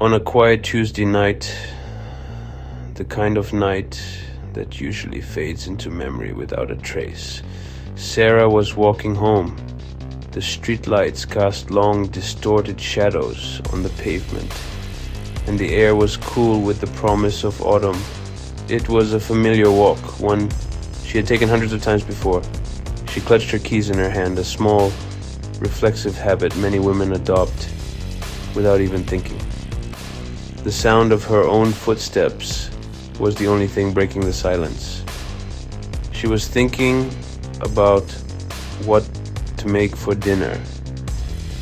On a quiet Tuesday night, the kind of night that usually fades into memory without a trace, Sarah was walking home. The streetlights cast long, distorted shadows on the pavement, and the air was cool with the promise of autumn. It was a familiar walk, one she had taken hundreds of times before. She clutched her keys in her hand, a small, reflexive habit many women adopt without even thinking. The sound of her own footsteps was the only thing breaking the silence. She was thinking about what to make for dinner,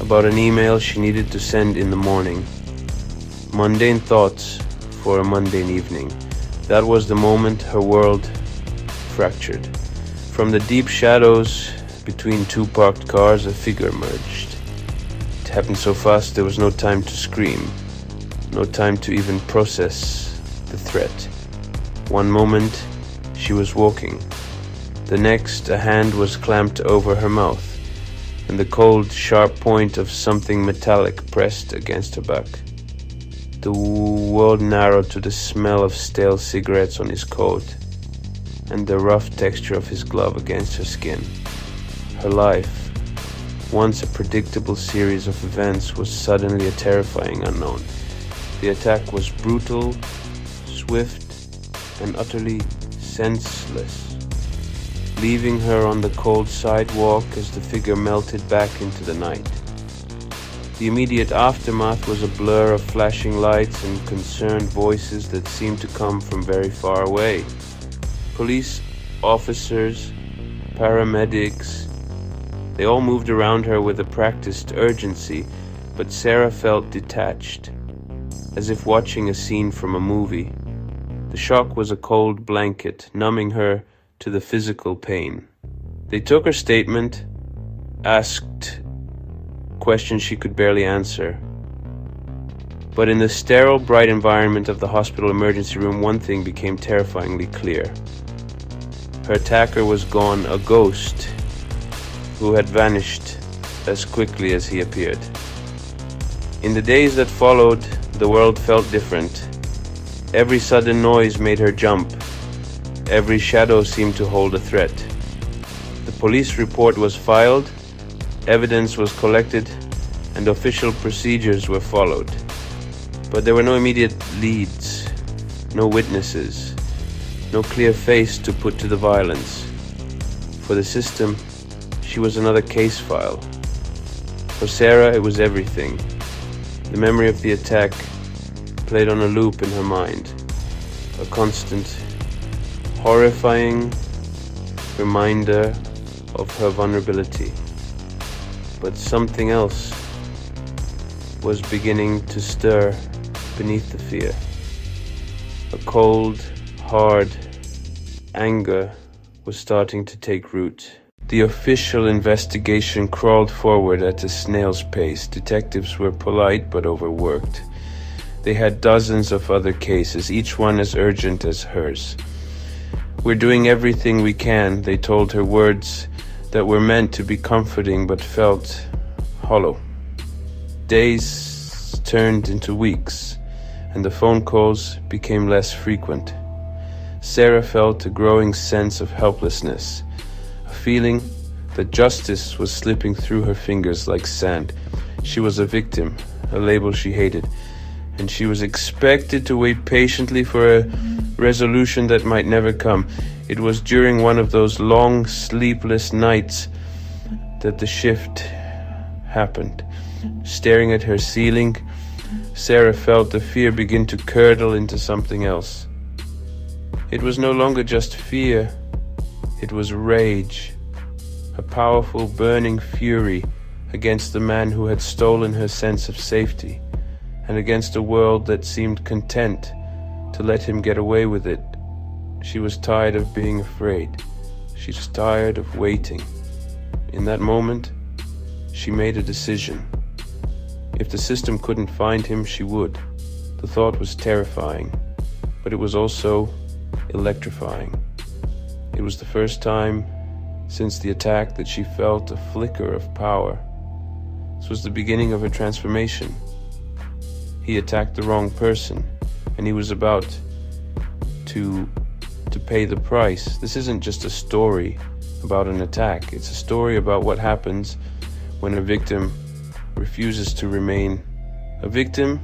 about an email she needed to send in the morning. Mundane thoughts for a mundane evening. That was the moment her world fractured. From the deep shadows between two parked cars, a figure emerged. It happened so fast there was no time to scream, no time to even process the threat. One moment, she was walking. The next, a hand was clamped over her mouth, and the cold, sharp point of something metallic pressed against her back. The world narrowed to the smell of stale cigarettes on his coat, and the rough texture of his glove against her skin. Her life, once a predictable series of events, was suddenly a terrifying unknown. The attack was brutal, swift, and utterly senseless, leaving her on the cold sidewalk as the figure melted back into the night. The immediate aftermath was a blur of flashing lights and concerned voices that seemed to come from very far away. Police officers, paramedics, they all moved around her with a practiced urgency, but Sarah felt detached, as if watching a scene from a movie. The shock was a cold blanket, numbing her to the physical pain. They took her statement, asked questions she could barely answer. But in the sterile, bright environment of the hospital emergency room, one thing became terrifyingly clear. Her attacker was gone, a ghost who had vanished as quickly as he appeared. In the days that followed, the world felt different. Every sudden noise made her jump. Every shadow seemed to hold a threat. The police report was filed, evidence was collected, and official procedures were followed. But there were no immediate leads, no witnesses, no clear face to put to the violence. For the system, she was another case file. For Sarah, it was everything. The memory of the attack played on a loop in her mind, a constant, horrifying reminder of her vulnerability. But something else was beginning to stir beneath the fear. A cold, hard anger was starting to take root. The official investigation crawled forward at a snail's pace. Detectives were polite but overworked. They had dozens of other cases, each one as urgent as hers. "We're doing everything we can," they told her, words that were meant to be comforting but felt hollow. Days turned into weeks, and the phone calls became less frequent. Sarah felt a growing sense of helplessness, a feeling that justice was slipping through her fingers like sand. She was a victim, a label she hated, and she was expected to wait patiently for a resolution that might never come. It was during one of those long, sleepless nights that the shift happened. Staring at her ceiling, Sarah felt the fear begin to curdle into something else. It was no longer just fear, it was rage, a powerful, burning fury against the man who had stolen her sense of safety, and against a world that seemed content to let him get away with it. She was tired of being afraid. She was tired of waiting. In that moment, she made a decision. If the system couldn't find him, she would. The thought was terrifying, but it was also electrifying. It was the first time since the attack that she felt a flicker of power. This was the beginning of her transformation. he attacked the wrong person, and he was about to pay the price. This isn't just a story about an attack. It's a story about what happens when a victim refuses to remain a victim.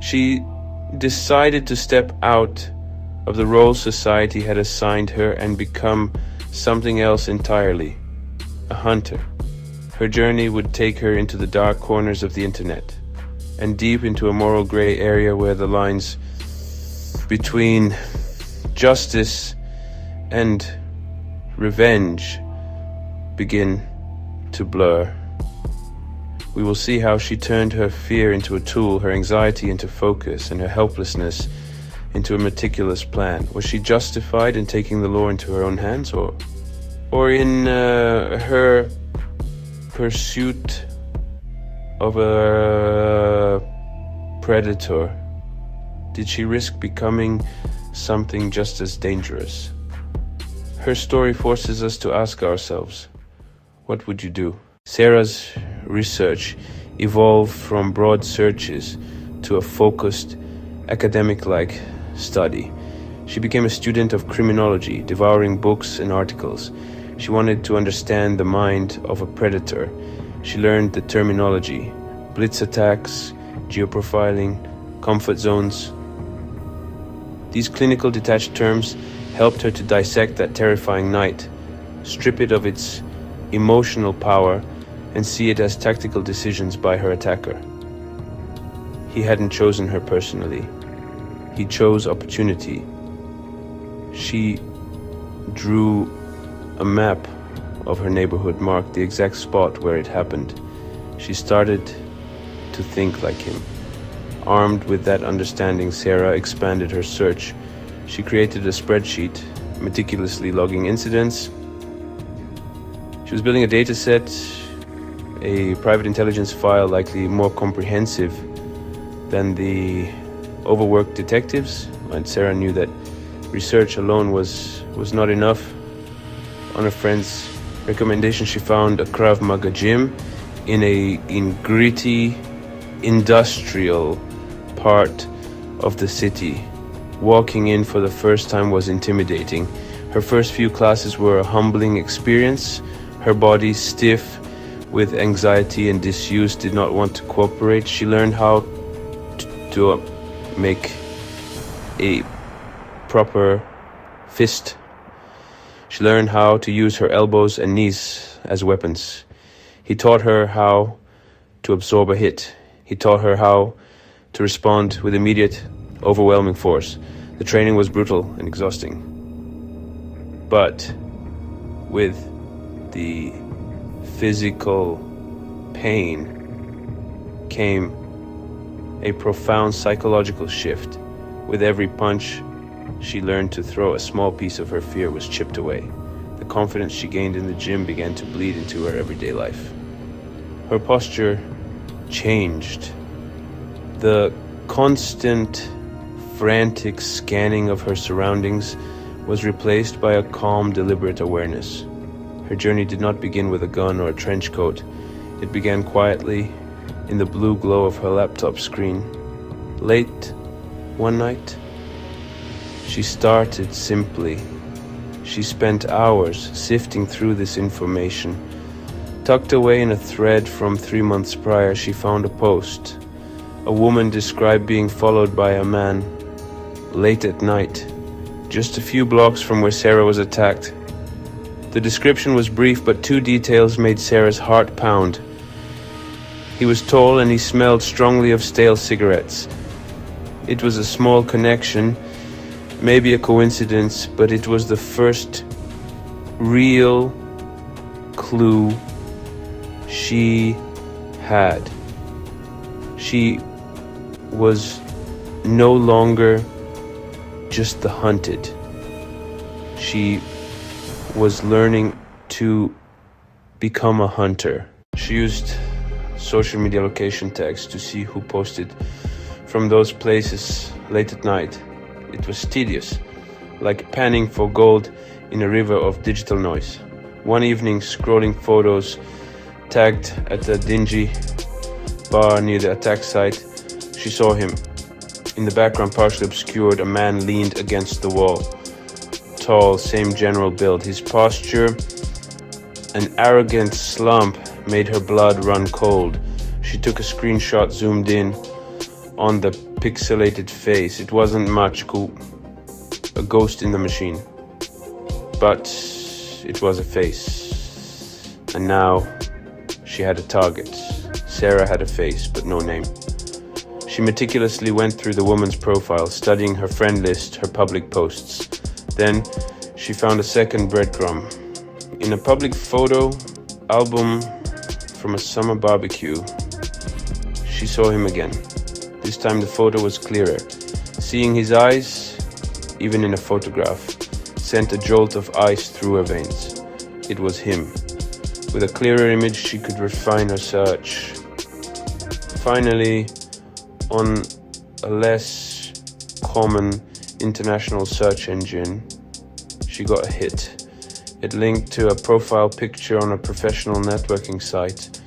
She decided to step out of the role society had assigned her and become something else entirely, a hunter. Her journey would take her into the dark corners of the internet and deep into a moral gray area where the lines between justice and revenge begin to blur. We will see how she turned her fear into a tool, her anxiety into focus, and her helplessness into a meticulous plan. Was she justified in taking the law into her own hands, or in her pursuit of a predator? Did she risk becoming something just as dangerous? Her story forces us to ask ourselves, what would you do? Sarah's research evolved from broad searches to a focused, academic-like study. She became a student of criminology, devouring books and articles. She wanted to understand the mind of a predator. She learned the terminology, blitz attacks, geoprofiling, comfort zones. These clinical detached terms helped her to dissect that terrifying night, strip it of its emotional power, and see it as tactical decisions by her attacker. He hadn't chosen her personally. He chose opportunity. She drew a map of her neighborhood, marked the exact spot where it happened. She started to think like him. Armed with that understanding, Sarah expanded her search. She created a spreadsheet, meticulously logging incidents. She was building a data set, a private intelligence file likely more comprehensive than the overworked detectives. And Sarah knew that research alone was not enough. On a friend's recommendation, she found a Krav Maga gym in gritty industrial part of the city. Walking in for the first time was intimidating. Her first few classes were a humbling experience. Her body, stiff with anxiety and disuse, did not want to cooperate. She learned how to make a proper fist. She learned how to use her elbows and knees as weapons. He taught her how to absorb a hit. He taught her how to respond with immediate, overwhelming force. The training was brutal and exhausting. But with the physical pain came a profound psychological shift. With every punch she learned to throw, a small piece of her fear was chipped away. The confidence she gained in the gym began to bleed into her everyday life. Her posture changed. The constant, frantic scanning of her surroundings was replaced by a calm, deliberate awareness. Her journey did not begin with a gun or a trench coat. It began quietly in the blue glow of her laptop screen. Late one night, she started simply. She spent hours sifting through this information. Tucked away in a thread from 3 months prior, she found a post. A woman described being followed by a man late at night, just a few blocks from where Sarah was attacked. The description was brief, but two details made Sarah's heart pound. He was tall and he smelled strongly of stale cigarettes. It was a small connection, maybe a coincidence, but it was the first real clue she had. She was no longer just the hunted. She was learning to become a hunter. She used social media location tags to see who posted from those places late at night. It was tedious, like panning for gold in a river of digital noise. One evening, scrolling photos tagged at a dingy bar near the attack site, She saw him. In the background, partially obscured, a man leaned against the wall. Tall, same general build. His posture, an arrogant slump, made her blood run cold. She took a screenshot, zoomed in on the pixelated face. It wasn't much, a ghost in the machine. But it was a face. And now she had a target. Sarah had a face, but no name. She meticulously went through the woman's profile, studying her friend list, her public posts. Then she found a second breadcrumb. In a public photo album from a summer barbecue, she saw him again. This time the photo was clearer. Seeing his eyes, even in a photograph, sent a jolt of ice through her veins. It was him. With a clearer image, she could refine her search. Finally, on a less common international search engine, she got a hit. It linked to a profile picture on a professional networking site.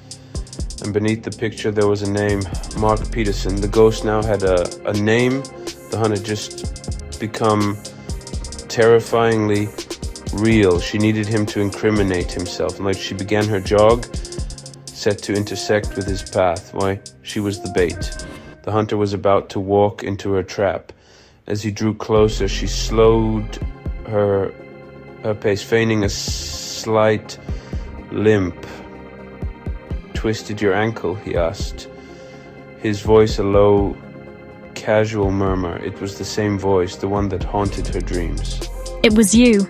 And beneath the picture there was a name, Mark Peterson. The ghost now had a name. The hunt had just become terrifyingly real. She needed him to incriminate himself. And like she began her jog, set to intersect with his path. Why? She was the bait. The hunter was about to walk into her trap. As he drew closer, she slowed her pace, feigning a slight limp. "Twisted your ankle?" he asked. His voice a low, casual murmur. It was the same voice, the one that haunted her dreams. It was you.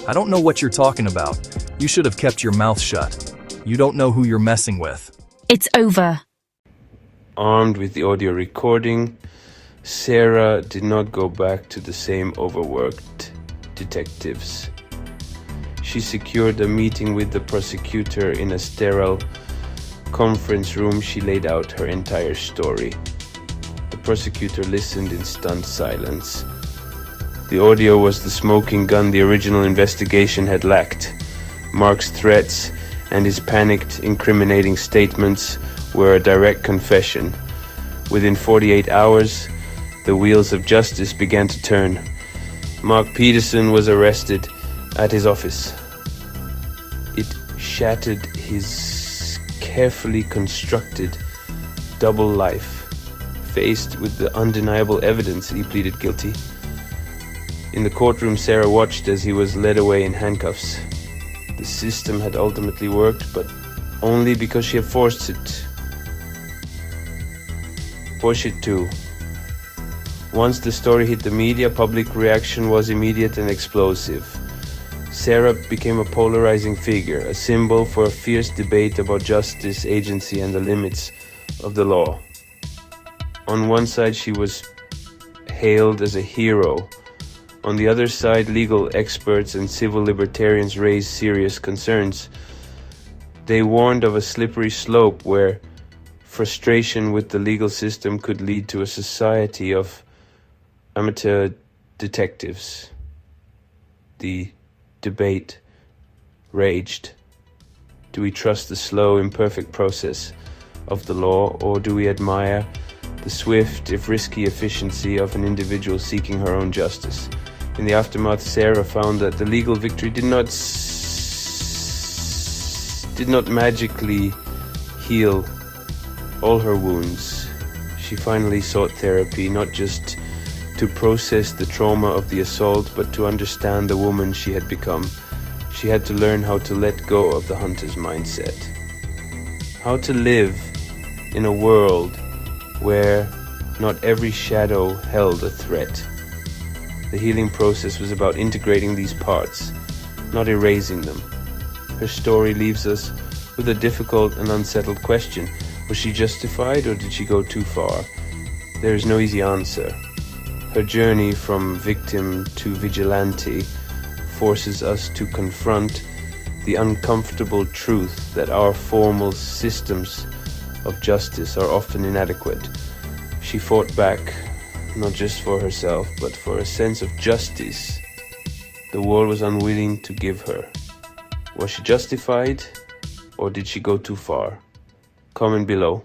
I don't know what you're talking about. You should have kept your mouth shut. You don't know who you're messing with. It's over. Armed with the audio recording, Sarah did not go back to the same overworked detectives. She secured a meeting with the prosecutor in a sterile conference room. She laid out her entire story. The prosecutor listened in stunned silence. The audio was the smoking gun the original investigation had lacked. Mark's threats and his panicked, incriminating statements were a direct confession. Within 48 hours, the wheels of justice began to turn. Mark Peterson was arrested at his office. It shattered his carefully constructed double life. Faced with the undeniable evidence, he pleaded guilty. In the courtroom, Sarah watched as he was led away in handcuffs. The system had ultimately worked, but only because she had forced it. Push it to. Once the story hit the media, public reaction was immediate and explosive. Sarah became a polarizing figure, a symbol for a fierce debate about justice, agency, and the limits of the law. On one side, she was hailed as a hero. On the other side, legal experts and civil libertarians raised serious concerns. They warned of a slippery slope where frustration with the legal system could lead to a society of amateur detectives. The debate raged. Do we trust the slow, imperfect process of the law, or do we admire the swift, if risky, efficiency of an individual seeking her own justice? In the aftermath, Sarah found that the legal victory did not magically heal all her wounds. She finally sought therapy, not just to process the trauma of the assault, but to understand the woman she had become. She had to learn how to let go of the hunter's mindset. How to live in a world where not every shadow held a threat. The healing process was about integrating these parts, not erasing them. Her story leaves us with a difficult and unsettled question. Was she justified, or did she go too far? There is no easy answer. Her journey from victim to vigilante forces us to confront the uncomfortable truth that our formal systems of justice are often inadequate. She fought back, not just for herself, but for a sense of justice the world was unwilling to give her. Was she justified, or did she go too far? Comment below.